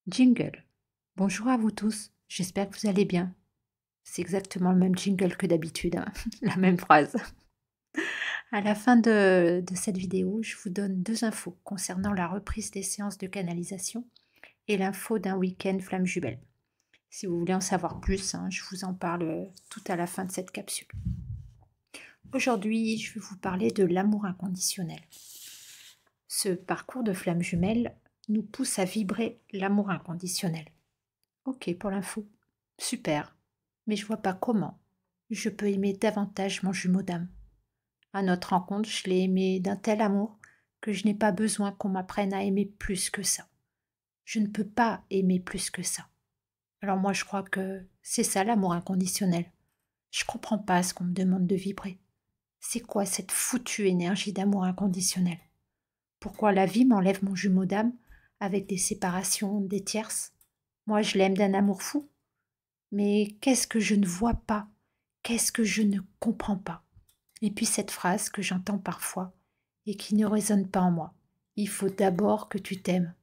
Jingle. Bonjour à vous tous, j'espère que vous allez bien. C'est exactement le même jingle que d'habitude, hein, la même phrase. À la fin de cette vidéo, je vous donne deux infos concernant la reprise des séances de canalisation et l'info d'un week-end flamme jumelle. Si vous voulez en savoir plus, hein, je vous en parle tout à la fin de cette capsule. Aujourd'hui, je vais vous parler de l'amour inconditionnel. Ce parcours de flamme jumelle nous pousse à vibrer l'amour inconditionnel. Ok pour l'info. Super. Mais je vois pas comment je peux aimer davantage mon jumeau d'âme. À notre rencontre, je l'ai aimé d'un tel amour que je n'ai pas besoin qu'on m'apprenne à aimer plus que ça. Je ne peux pas aimer plus que ça. Alors moi, je crois que c'est ça l'amour inconditionnel. Je comprends pas ce qu'on me demande de vibrer. C'est quoi cette foutue énergie d'amour inconditionnel? Pourquoi la vie m'enlève mon jumeau d'âme avec des séparations, des tierces? Moi, je l'aime d'un amour fou. Mais qu'est-ce que je ne vois pas? Qu'est-ce que je ne comprends pas? Et puis cette phrase que j'entends parfois et qui ne résonne pas en moi. Il faut d'abord que tu t'aimes.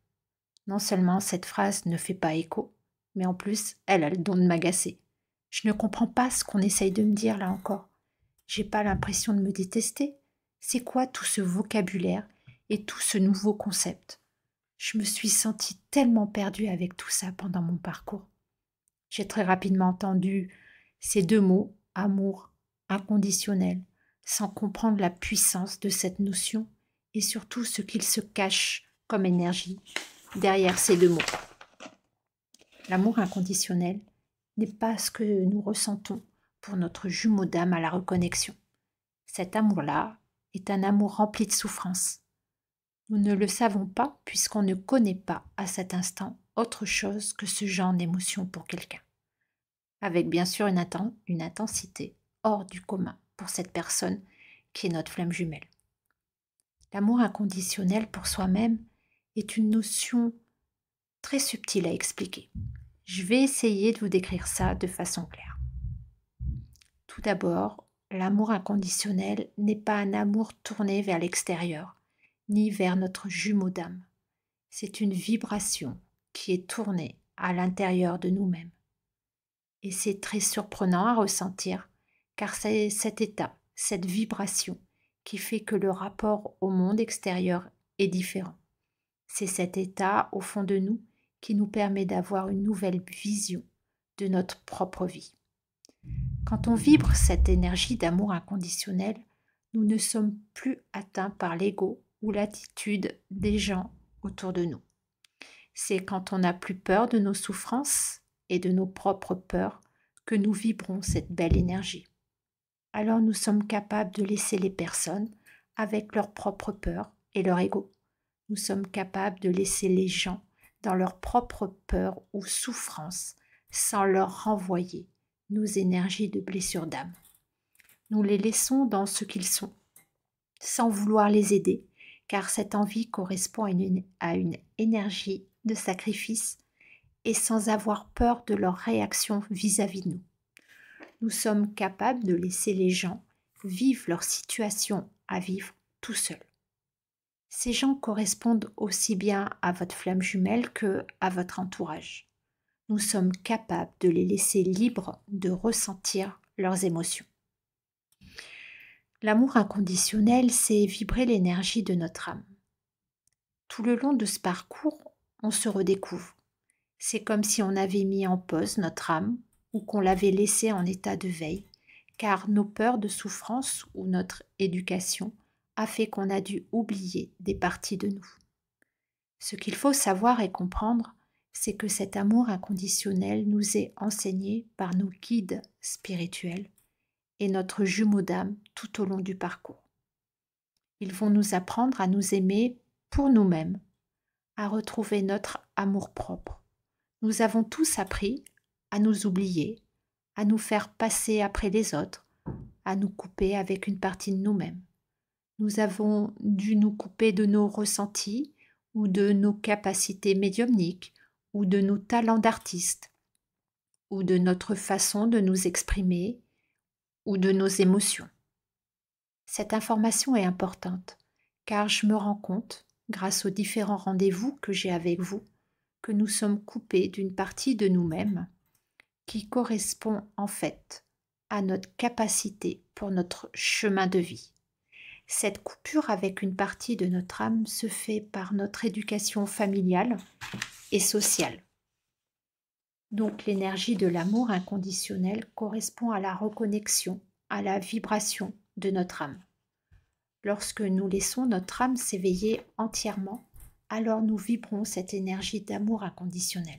Non seulement cette phrase ne fait pas écho, mais en plus, elle a le don de m'agacer. Je ne comprends pas ce qu'on essaye de me dire là encore. J'ai pas l'impression de me détester. C'est quoi tout ce vocabulaire et tout ce nouveau concept? Je me suis sentie tellement perdue avec tout ça pendant mon parcours. J'ai très rapidement entendu ces deux mots, amour inconditionnel, sans comprendre la puissance de cette notion et surtout ce qu'il se cache comme énergie derrière ces deux mots. L'amour inconditionnel n'est pas ce que nous ressentons pour notre jumeau d'âme à la reconnexion. Cet amour-là est un amour rempli de souffrance. Nous ne le savons pas puisqu'on ne connaît pas à cet instant autre chose que ce genre d'émotion pour quelqu'un, avec bien sûr une intensité hors du commun pour cette personne qui est notre flamme jumelle. L'amour inconditionnel pour soi-même est une notion très subtile à expliquer. Je vais essayer de vous décrire ça de façon claire. Tout d'abord, l'amour inconditionnel n'est pas un amour tourné vers l'extérieur, ni vers notre jumeau d'âme. C'est une vibration qui est tournée à l'intérieur de nous-mêmes. Et c'est très surprenant à ressentir, car c'est cet état, cette vibration, qui fait que le rapport au monde extérieur est différent. C'est cet état au fond de nous qui nous permet d'avoir une nouvelle vision de notre propre vie. Quand on vibre cette énergie d'amour inconditionnel, nous ne sommes plus atteints par l'ego ou l'attitude des gens autour de nous. C'est quand on n'a plus peur de nos souffrances et de nos propres peurs que nous vibrons cette belle énergie. Alors nous sommes capables de laisser les personnes avec leurs propres peurs et leur ego. Nous sommes capables de laisser les gens dans leurs propres peurs ou souffrances sans leur renvoyer nos énergies de blessure d'âme. Nous les laissons dans ce qu'ils sont, sans vouloir les aider, car cette envie correspond à une énergie de sacrifice et sans avoir peur de leur réaction vis-à-vis de nous. Nous sommes capables de laisser les gens vivre leur situation à vivre tout seuls. Ces gens correspondent aussi bien à votre flamme jumelle que à votre entourage. Nous sommes capables de les laisser libres de ressentir leurs émotions. L'amour inconditionnel, c'est vibrer l'énergie de notre âme. Tout le long de ce parcours, on se redécouvre. C'est comme si on avait mis en pause notre âme ou qu'on l'avait laissée en état de veille, car nos peurs de souffrance ou notre éducation a fait qu'on a dû oublier des parties de nous. Ce qu'il faut savoir et comprendre, c'est que cet amour inconditionnel nous est enseigné par nos guides spirituels et notre jumeau d'âme tout au long du parcours. Ils vont nous apprendre à nous aimer pour nous-mêmes, à retrouver notre amour-propre. Nous avons tous appris à nous oublier, à nous faire passer après les autres, à nous couper avec une partie de nous-mêmes. Nous avons dû nous couper de nos ressentis ou de nos capacités médiumniques ou de nos talents d'artiste ou de notre façon de nous exprimer ou de nos émotions. Cette information est importante car je me rends compte, grâce aux différents rendez-vous que j'ai avec vous, que nous sommes coupés d'une partie de nous-mêmes qui correspond en fait à notre capacité pour notre chemin de vie. Cette coupure avec une partie de notre âme se fait par notre éducation familiale et sociale. Donc l'énergie de l'amour inconditionnel correspond à la reconnexion, à la vibration de notre âme. Lorsque nous laissons notre âme s'éveiller entièrement, alors nous vibrons cette énergie d'amour inconditionnel.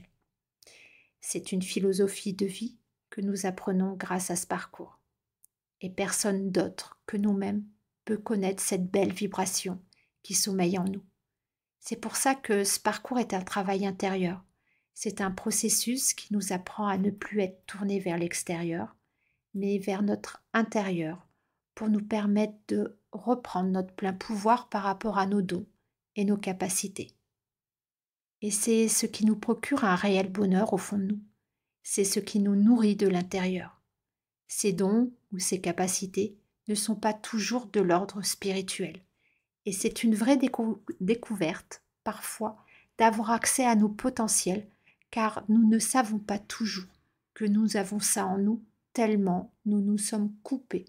C'est une philosophie de vie que nous apprenons grâce à ce parcours. Et personne d'autre que nous-mêmes peut connaître cette belle vibration qui sommeille en nous. C'est pour ça que ce parcours est un travail intérieur. C'est un processus qui nous apprend à ne plus être tourné vers l'extérieur, mais vers notre intérieur, pour nous permettre de reprendre notre plein pouvoir par rapport à nos dons et nos capacités. Et c'est ce qui nous procure un réel bonheur au fond de nous. C'est ce qui nous nourrit de l'intérieur. Ces dons ou ces capacités ne sont pas toujours de l'ordre spirituel. Et c'est une vraie découverte, parfois, d'avoir accès à nos potentiels, car nous ne savons pas toujours que nous avons ça en nous, tellement nous nous sommes coupés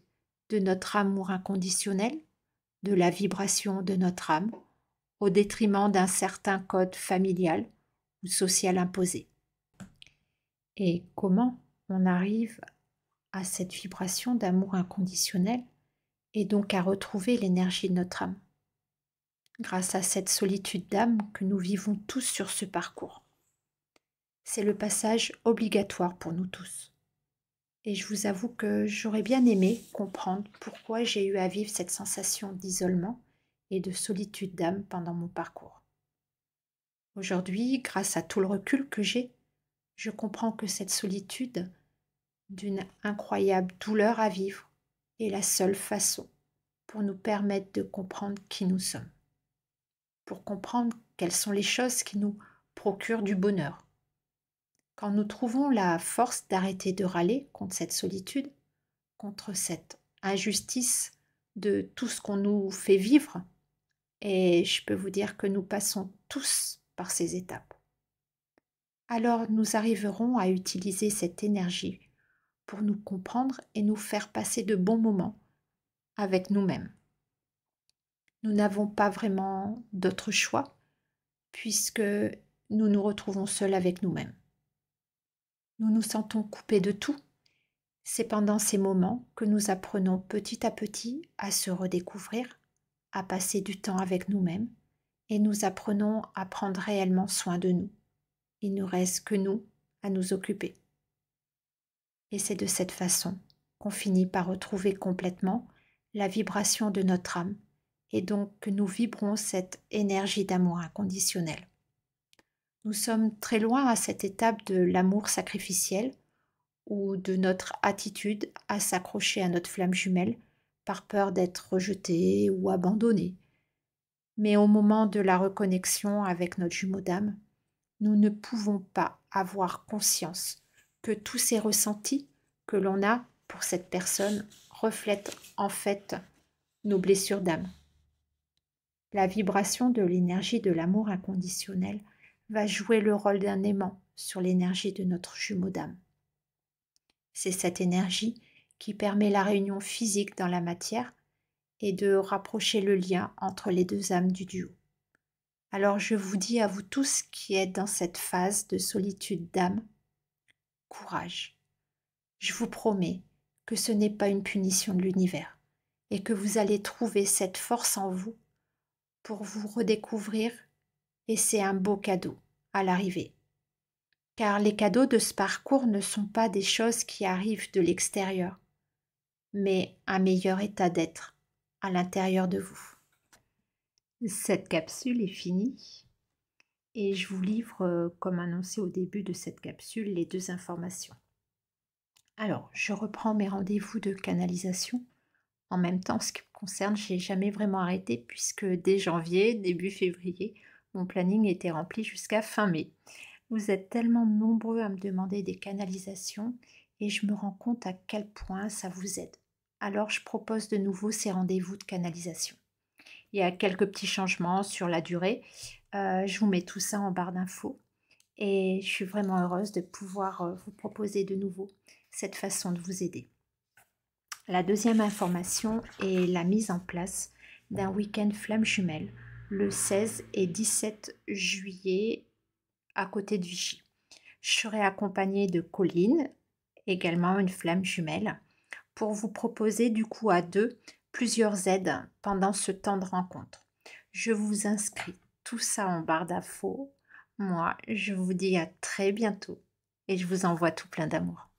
de notre amour inconditionnel, de la vibration de notre âme, au détriment d'un certain code familial ou social imposé. Et comment on arrive à cette vibration d'amour inconditionnel et donc à retrouver l'énergie de notre âme, grâce à cette solitude d'âme que nous vivons tous sur ce parcours. C'est le passage obligatoire pour nous tous. Et je vous avoue que j'aurais bien aimé comprendre pourquoi j'ai eu à vivre cette sensation d'isolement et de solitude d'âme pendant mon parcours. Aujourd'hui, grâce à tout le recul que j'ai, je comprends que cette solitude, d'une incroyable douleur à vivre, est la seule façon pour nous permettre de comprendre qui nous sommes, pour comprendre quelles sont les choses qui nous procurent du bonheur. Quand nous trouvons la force d'arrêter de râler contre cette solitude, contre cette injustice de tout ce qu'on nous fait vivre, et je peux vous dire que nous passons tous par ces étapes, alors nous arriverons à utiliser cette énergie pour nous comprendre et nous faire passer de bons moments avec nous-mêmes. Nous n'avons pas vraiment d'autre choix puisque nous nous retrouvons seuls avec nous-mêmes. Nous nous sentons coupés de tout. C'est pendant ces moments que nous apprenons petit à petit à se redécouvrir, à passer du temps avec nous-mêmes et nous apprenons à prendre réellement soin de nous. Il ne reste que nous à nous occuper. Et c'est de cette façon qu'on finit par retrouver complètement la vibration de notre âme et donc que nous vibrons cette énergie d'amour inconditionnel. Nous sommes très loin à cette étape de l'amour sacrificiel ou de notre attitude à s'accrocher à notre flamme jumelle par peur d'être rejeté ou abandonné. Mais au moment de la reconnexion avec notre jumeau d'âme, nous ne pouvons pas avoir conscience que tous ces ressentis que l'on a pour cette personne reflètent en fait nos blessures d'âme. La vibration de l'énergie de l'amour inconditionnel va jouer le rôle d'un aimant sur l'énergie de notre jumeau d'âme. C'est cette énergie qui permet la réunion physique dans la matière et de rapprocher le lien entre les deux âmes du duo. Alors je vous dis à vous tous qui êtes dans cette phase de solitude d'âme, courage. Je vous promets que ce n'est pas une punition de l'univers et que vous allez trouver cette force en vous pour vous redécouvrir et c'est un beau cadeau à l'arrivée. Car les cadeaux de ce parcours ne sont pas des choses qui arrivent de l'extérieur, mais un meilleur état d'être à l'intérieur de vous. Cette capsule est finie et je vous livre, comme annoncé au début de cette capsule, les 2 informations. Alors, je reprends mes rendez-vous de canalisation. En même temps, ce qui me concerne, je n'ai jamais vraiment arrêté puisque dès janvier, début février, mon planning était rempli jusqu'à fin mai. Vous êtes tellement nombreux à me demander des canalisations et je me rends compte à quel point ça vous aide. Alors, je propose de nouveau ces rendez-vous de canalisation. Il y a quelques petits changements sur la durée. Je vous mets tout ça en barre d'infos. et je suis vraiment heureuse de pouvoir vous proposer de nouveau cette façon de vous aider. La deuxième information est la mise en place d'un week-end flamme jumelle le 16 et 17 juillet à côté de Vichy. Je serai accompagnée de Colline, également une flamme jumelle, pour vous proposer du coup à deux plusieurs aides pendant ce temps de rencontre. Je vous inscris tout ça en barre d'infos. Moi, je vous dis à très bientôt et je vous envoie tout plein d'amour.